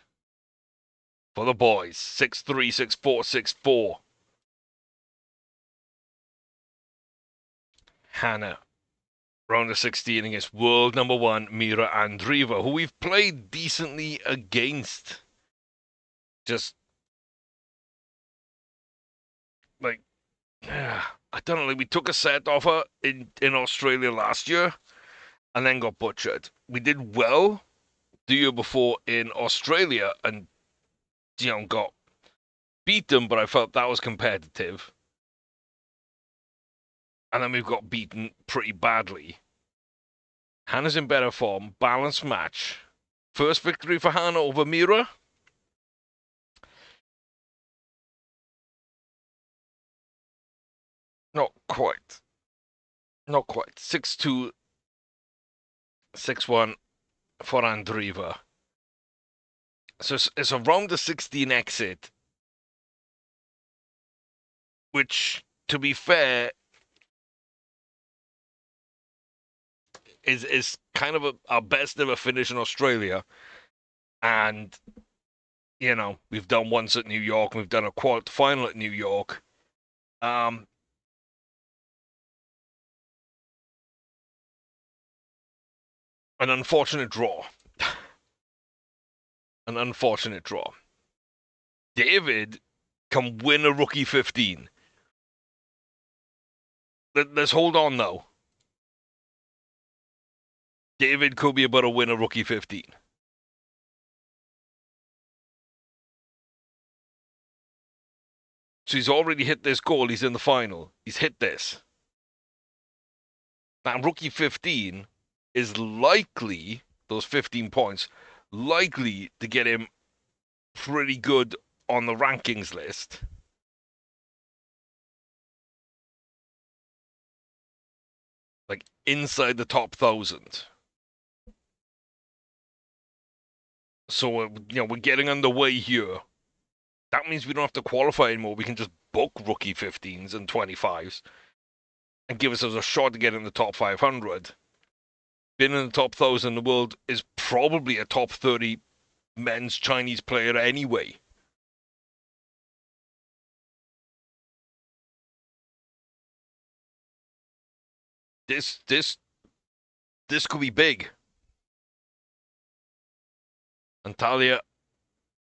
A: for the boys. 6-3, 6-4, 6-4. Hannah. Round of 16 against world number 1, Mira Andreeva, who we've played decently against. Just like, I don't know, like we took a set off her in Australia last year and then got butchered. We did well the year before in Australia and, got beaten, but I felt that was competitive. And then we've got beaten pretty badly. Hannah's in better form, balanced match. First victory for Hannah over Mira. Not quite. Not quite. 6-2, 6-1 for Andriva. So it's around the 16 exit, which, to be fair, is kind of our best ever finish in Australia. And, we've done once at New York, and we've done a quarter final at New York. An unfortunate draw. An unfortunate draw. David can win a rookie 15. Let's hold on, though. David could be about to win a rookie 15. So he's already hit this goal. He's in the final. He's hit this. That rookie 15 is likely, those 15 points, likely to get him pretty good on the rankings list. Like inside the top 1,000. So, we're getting underway here. That means we don't have to qualify anymore. We can just book rookie 15s and 25s and give ourselves a shot to get in the top 500. Being in the top 1,000 in the world is probably a top 30 men's Chinese player anyway. This could be big. Antalya,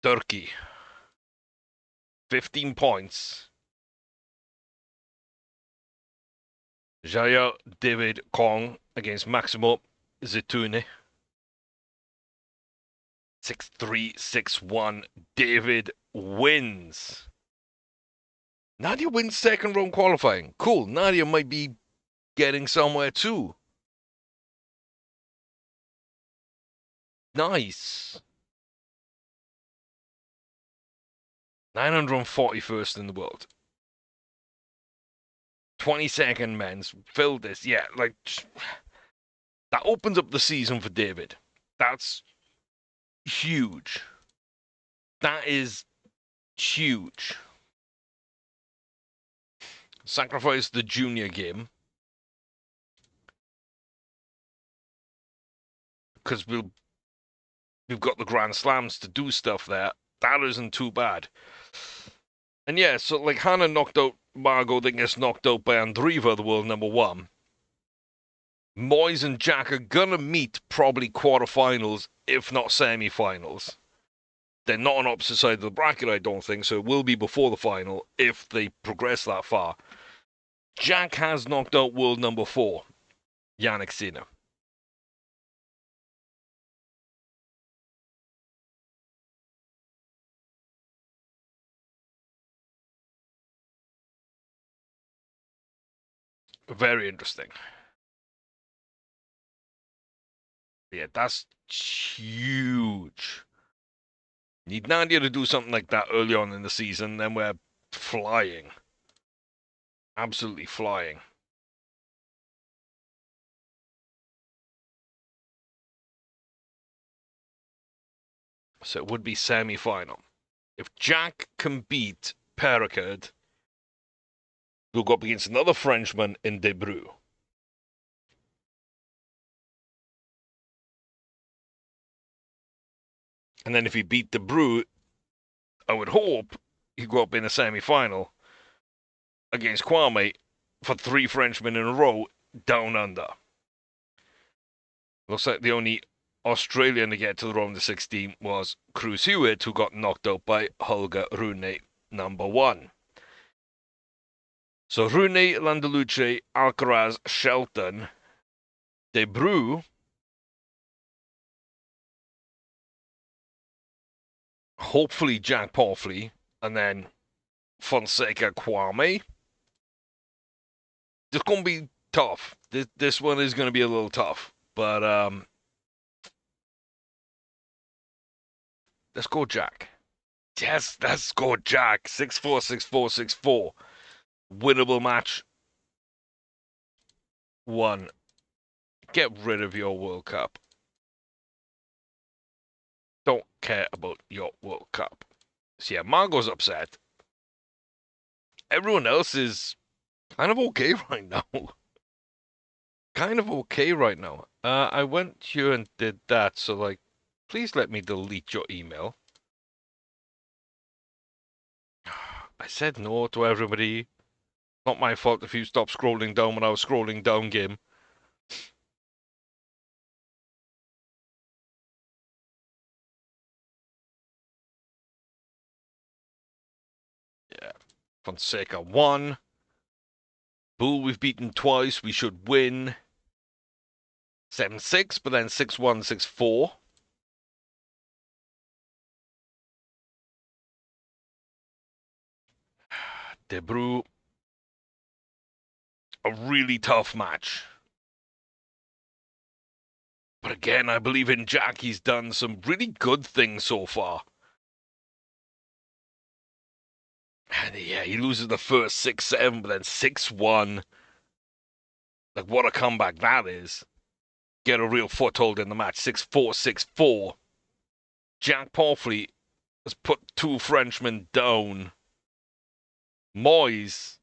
A: Turkey. 15 points. Jaya David Kong against Maximo Zitune. 6-3, 6-1. David wins. Nadia wins second round qualifying. Cool. Nadia might be getting somewhere too. Nice. 941st in the world. 22nd men's. Filled this. Yeah, like, that opens up the season for David. That's huge. That is huge. Sacrifice the junior game. Because we've got the Grand Slams to do stuff there. That isn't too bad. And yeah, so like Hannah knocked out Margot, then gets knocked out by Andriva, the world number 1. Moise and Jack are gonna meet probably quarterfinals, if not semi-finals. They're not on opposite sides of the bracket, I don't think, so it will be before the final if they progress that far. Jack has knocked out world number 4, Yannick Sinner. Very interesting. Yeah, that's huge. Need Nadia to do something like that early on in the season, then we're flying. Absolutely flying. So it would be semi-final. If Jack can beat Pericard, we'll go up against another Frenchman in Debrew. And then if he beat Debrew, I would hope he'd go up in a semi-final against Kwame for 3 Frenchmen in a row down under. Looks like the only Australian to get to the round of 16 was Cruz Hewitt, who got knocked out by Holger Rune, number 1. So Rune, Landaluce, Alcaraz, Shelton, Debrew, hopefully Jack Poffley, and then Fonseca, Kwame. It's going to be tough. This one is going to be a little tough, but let's go Jack. Yes, let's go Jack. 6-4, 6-4, 6-4. Winnable match. One, get rid of your World Cup. Don't care about your World Cup. So yeah, Margot's upset. Everyone else is kind of okay right now. Kind of okay right now. I went here and did that, so like, please let me delete your email. I said no to everybody. Not my fault if you stopped scrolling down when I was scrolling down, game. Yeah. Fonseca won. Bull we've beaten twice. We should win. 7-6, but then 6-1, 6-4. Debrew. A really tough match. But again, I believe in Jack. He's done some really good things so far. And yeah, he loses the first 6-7, but then 6-1. Like, what a comeback that is. Get a real foothold in the match. 6-4, 6-4. Jack Palfrey has put two Frenchmen down. Moise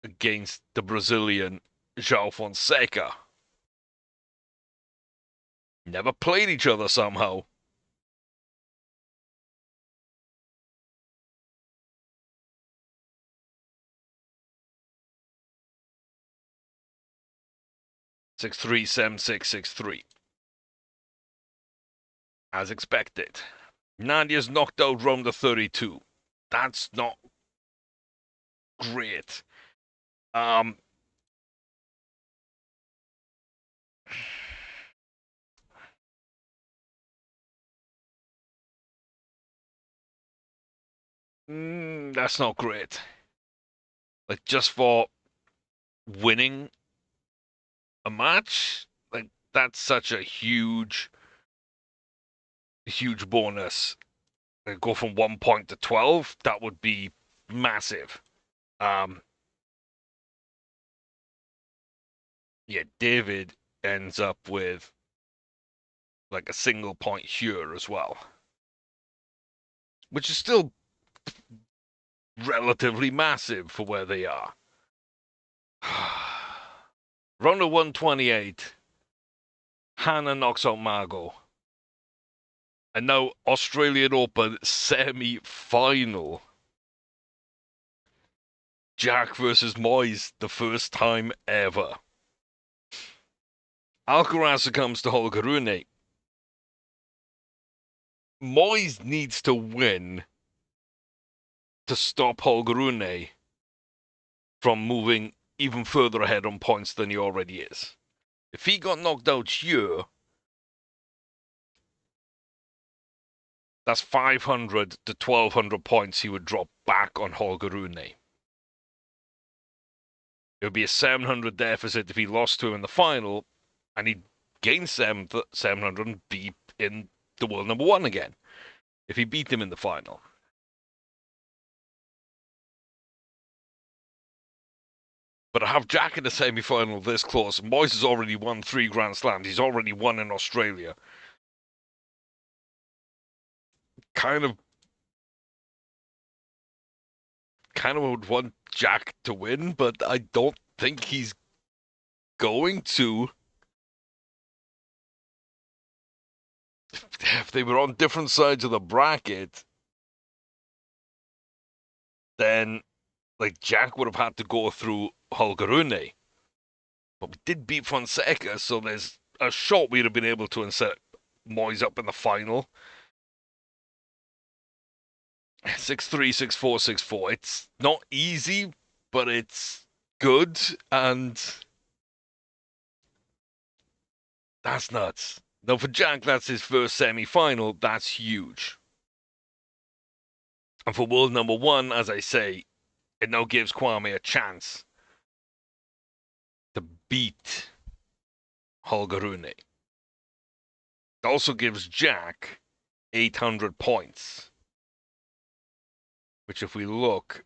A: against the Brazilian João Fonseca. Never played each other somehow. Six three, 7-6, 6-3. As expected. Nadia's knocked out round the 32. That's not great. That's not great. Like, just for winning a match, like, that's such a huge bonus. Like, go from 1 point to 12, that would be massive. Yeah, David ends up with like a single point here as well, which is still relatively massive for where they are. Round of 128, Hannah knocks out Margot. And now Australian Open semi-final. Jack versus Moise, the first time ever. Alcaraz succumbs to Holger Rune. Moise needs to win to stop Holger Rune from moving even further ahead on points than he already is. If he got knocked out here, that's 500 to 1,200 points he would drop back on Holger Rune. It would be a 700 deficit if he lost to him in the final, and he'd gain 700 and be in the world number one again if he beat him in the final. But I have Jack in the semi-final this close. Moise has already won 3 Grand Slams. He's already won in Australia. Kind of would want Jack to win, but I don't think he's going to. If they were on different sides of the bracket, then like Jack would have had to go through Holger Rune. But we did beat Fonseca, so there's a shot we'd have been able to set Moise up in the final. 6-3, 6-4, 6-4. It's not easy, but it's good, and that's nuts. Now for Jack, that's his first semi-final. That's huge. And for world number one, as I say, it now gives Kwame a chance to beat Holger Rune. It also gives Jack 800 points, which if we look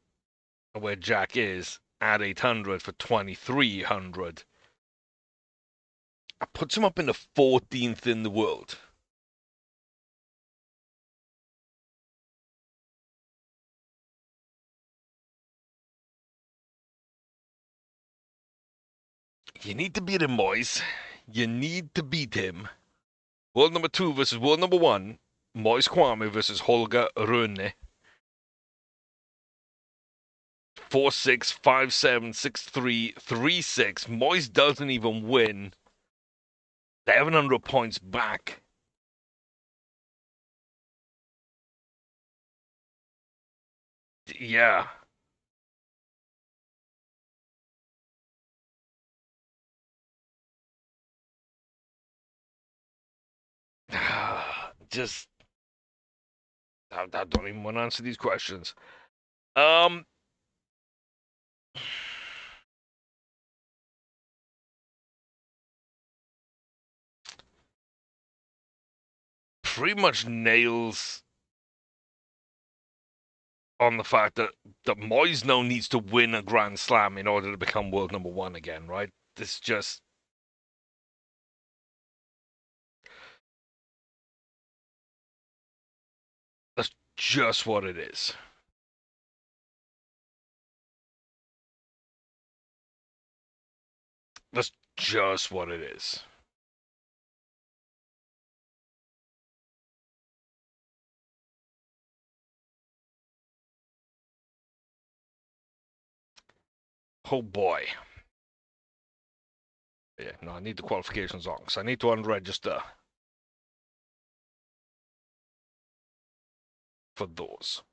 A: at where Jack is, at 800 for 2,300. That puts him up in the 14th in the world. You need to beat him, Moise. You need to beat him. World number 2 versus world number 1. Moise Kwame versus Holger Rune. 4-6, 5-7, 6-3, 3-6. Moise doesn't even win. 700 points back. Yeah. Just, I don't even want to answer these questions. Pretty much nails on the fact that Moise now needs to win a Grand Slam in order to become world number 1 again, right? This just... That's just what it is. That's just what it is. Oh boy. Yeah, no, I need the qualifications on, because I need to unregister for those.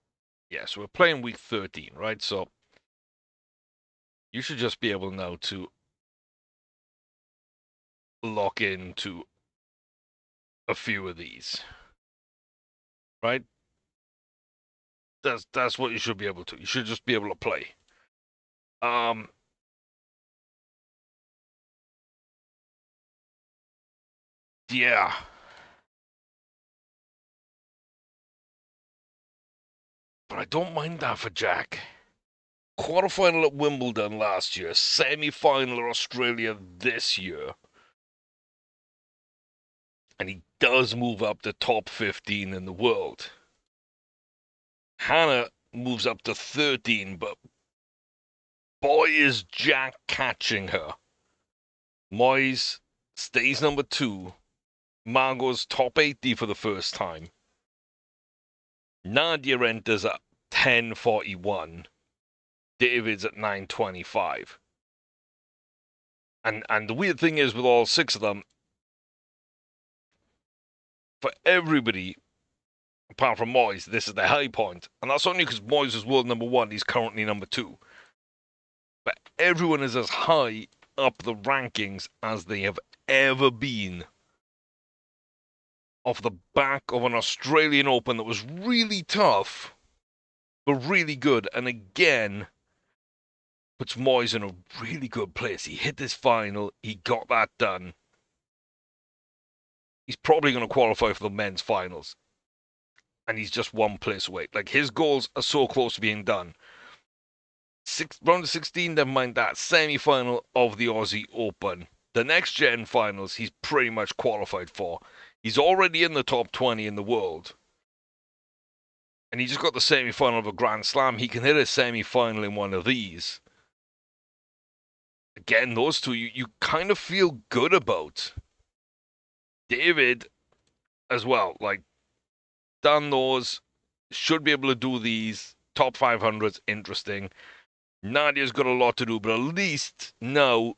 A: Yeah, so we're playing week 13, right? So you should just be able now to lock into a few of these, right? That's what you should be able to. You should just be able to play. Yeah. But I don't mind that for Jack. Quarterfinal at Wimbledon last year, semi-final at Australia this year. And he does move up to top 15 in the world. Hannah moves up to 13, but boy is Jack catching her. Moise stays number 2. Margot's top 80 for the first time. Nadia enters at 10:41. David's at 9:25. And the weird thing is with all 6 of them, for everybody, apart from Moise, this is the high point. And that's only because Moise is world number 1, he's currently number 2. But everyone is as high up the rankings as they have ever been. Off the back of an Australian Open that was really tough, but really good. And again, puts Moise in a really good place. He hit this final. He got that done. He's probably going to qualify for the men's finals. And he's just one place away. Like, his goals are so close to being done. Round of 16, never mind that. Semi-final of the Aussie Open. The next gen finals, he's pretty much qualified for. He's already in the top 20 in the world. And he just got the semi-final of a Grand Slam. He can hit a semi-final in one of these. Again, those two, you kind of feel good about. David, as well, like, done those, should be able to do these. Top 500's interesting. Nadia's got a lot to do, but at least now,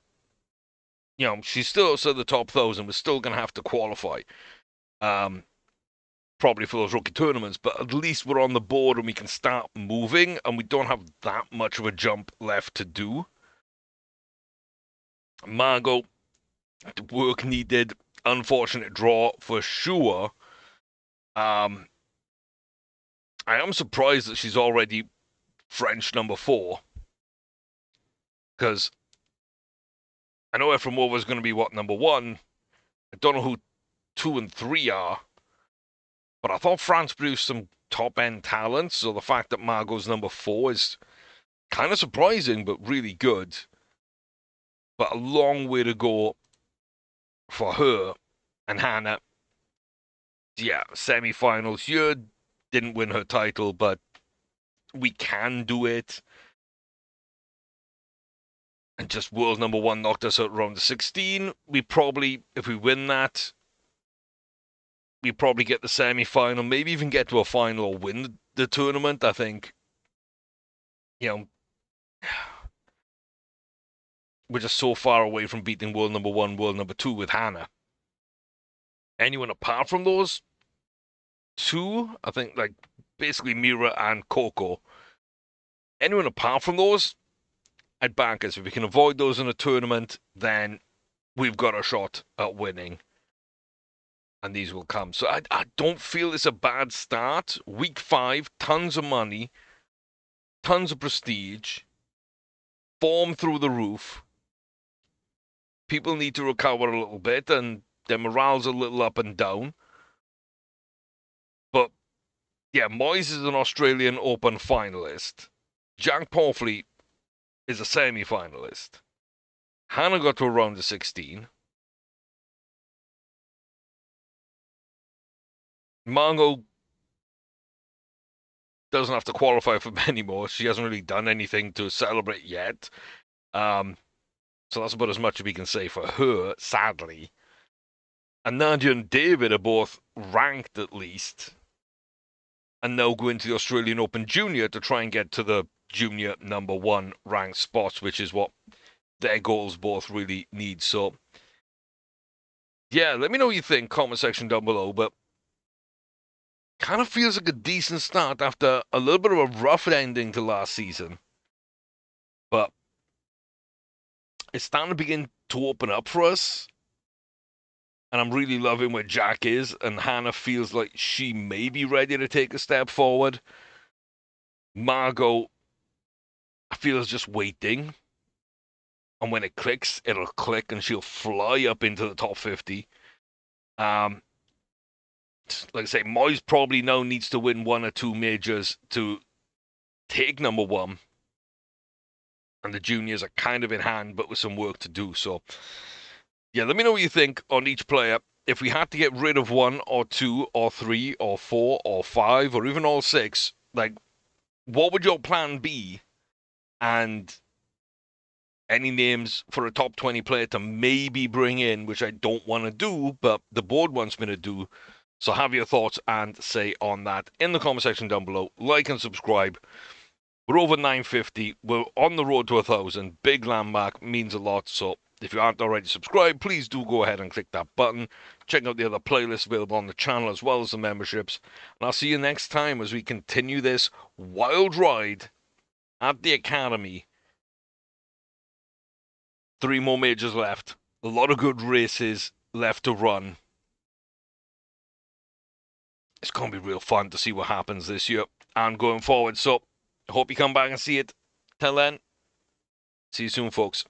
A: you know, she's still outside the top 1,000. We're still going to have to qualify. Probably for those rookie tournaments, but at least we're on the board and we can start moving, and we don't have that much of a jump left to do. Margot, work needed, unfortunate draw for sure. I am surprised that she's already French number 4, because I know Ep40 is going to be what, number 1. I don't know who 2 and 3 are, but I thought France produced some top end talent. So the fact that Margot's number 4 is kind of surprising, but really good. But a long way to go for her and Hannah. Yeah, semi-finals here. Didn't win her title, but we can do it. And just world number one knocked us out round the 16. We probably, if we win that, we probably get the semi-final, maybe even get to a final or win the tournament. I think, we're just so far away from beating world number one, world number two with Hannah. Anyone apart from those two, I think, like basically Mira and Coco. Anyone apart from those, I'd back us. If we can avoid those in a tournament, then we've got a shot at winning. And these will come. So I don't feel it's a bad start. Week 5, tons of money, tons of prestige, form through the roof. People need to recover a little bit, and their morale's a little up and down. But yeah, Moise is an Australian Open finalist. Jack Pawley is a semi-finalist. Hannah got to a round of 16. Margot doesn't have to qualify for many more. She hasn't really done anything to celebrate yet. So that's about as much as we can say for her, sadly. And Nadia and David are both ranked at least. And now go into the Australian Open Junior to try and get to the junior number one ranked spots, which is what their goals both really need. So, yeah, let me know what you think. Comment section down below. But kind of feels like a decent start after a little bit of a rough ending to last season. But it's starting to begin to open up for us. And I'm really loving where Jack is. And Hannah feels like she may be ready to take a step forward. Margot, I feel, is just waiting. And when it clicks, it'll click and she'll fly up into the top 50. Like I say, Moise probably now needs to win one or two majors to take number one. And the juniors are kind of in hand, but with some work to do. So, yeah, let me know what you think on each player. If we had to get rid of one or two or three or four or five or even all six, like, what would your plan be? And any names for a top 20 player to maybe bring in, which I don't want to do, but the board wants me to do. So have your thoughts and say on that in the comment section down below. Like and subscribe. We're over 950. We're on the road to 1,000. Big landmark, means a lot. So if you aren't already subscribed, please do go ahead and click that button. Check out the other playlists available on the channel as well as the memberships. And I'll see you next time as we continue this wild ride at the Academy. 3 more majors left. A lot of good races left to run. It's going to be real fun to see what happens this year and going forward. So, I hope you come back and see it. Till then, see you soon, folks.